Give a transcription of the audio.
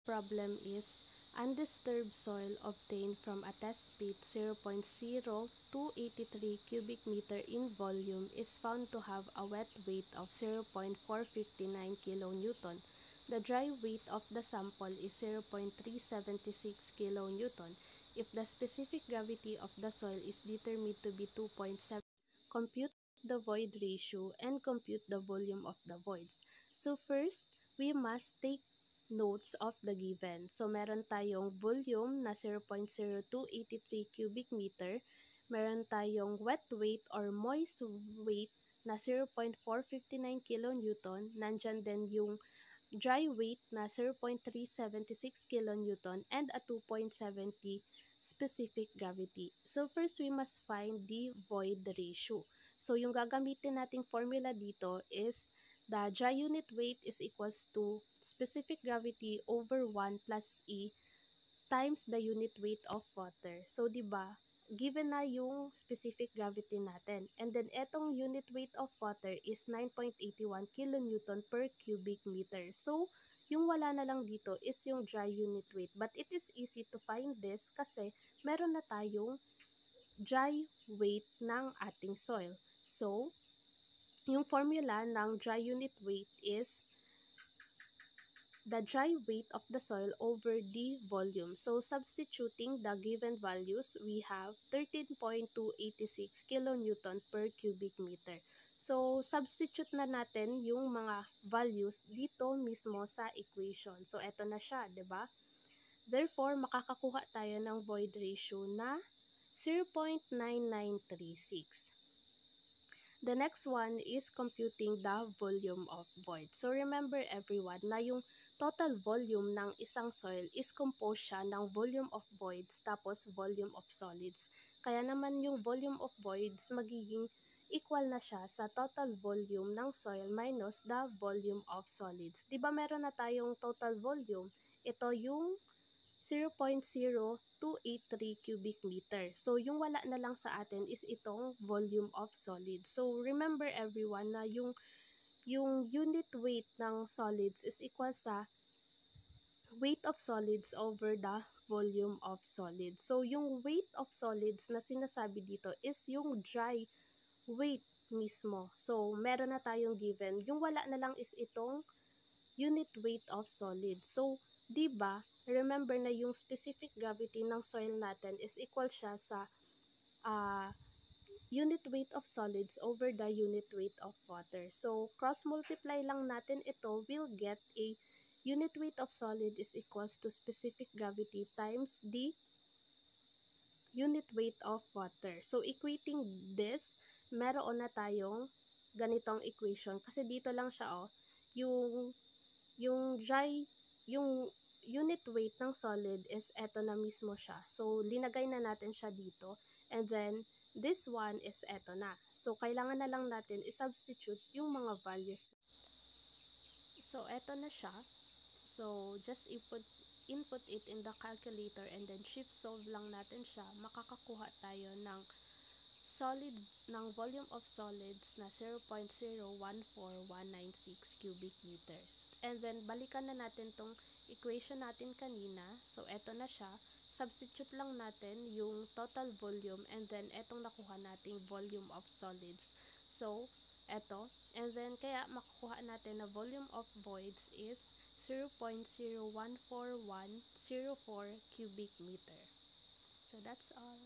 problem is undisturbed soil obtained from a test pit 0.0283 cubic meter in volume is found to have a wet weight of 0.459 kilonewton. The dry weight of the sample is 0.376 kilonewton. If the specific gravity of the soil is determined to be 2.7, compute the void ratio and compute the volume of the voids. So first, we must take notes of the given. So meron tayong volume na 0.0283 cubic meter, meron tayong wet weight or moist weight na 0.459 kilonewton, nandyan din yung dry weight na 0.376 kilonewton and a 2.70 specific gravity. So first, we must find the void ratio. So yung gagamitin nating formula dito is the dry unit weight is equals to specific gravity over 1 plus E times the unit weight of water. So, di ba, given na yung specific gravity natin. And then, etong unit weight of water is 9.81 kilonewton per cubic meter. So, yung wala na lang dito is yung dry unit weight. But it is easy to find this kasi meron na tayong dry weight ng ating soil. So, yung formula ng dry unit weight is the dry weight of the soil over the volume. So, substituting the given values, we have 13.286 kilonewton per cubic meter. So, substitute na natin yung mga values dito mismo sa equation. So, eto na siya, 'di ba? Therefore, makakakuha tayo ng void ratio na 0.9936. The next one is computing the volume of void. So, remember everyone na yung total volume ng isang soil is composed siya ng volume of voids tapos volume of solids. Kaya naman yung volume of voids magiging equal na siya sa total volume ng soil minus the volume of solids. Diba meron na tayong total volume? Ito yung 0.0283 cubic meter. So, yung wala na lang sa atin is itong volume of solids. So, remember everyone na yung unit weight ng solids is equal sa weight of solids over the volume of solids. So, yung weight of solids na sinasabi dito is yung dry weight mismo. So, meron na tayong given. Yung wala na lang is itong unit weight of solids. So, diba, remember na yung specific gravity ng soil natin is equal siya sa unit weight of solids over the unit weight of water. So, cross-multiply lang natin ito, we'll get a unit weight of solid is equals to specific gravity times the unit weight of water. So, equating this, meron na tayong ganitong equation. Kasi dito lang siya, yung unit weight ng solid is eto na mismo siya. So, linagay na natin siya dito. And then, this one is eto na. So, kailangan na lang natin i-substitute yung mga values. So, eto na siya. So, just input it in the calculator and then shift solve lang natin siya. Makakakuha tayo ng volume of solids na 0.014196 cubic meters. And then, balikan na natin tong equation natin kanina. So, eto na siya. Substitute lang natin yung total volume and then etong nakuha nating volume of solids. So, eto. And then, kaya makukuha natin na volume of voids is 0.014104 cubic meter. So, that's all.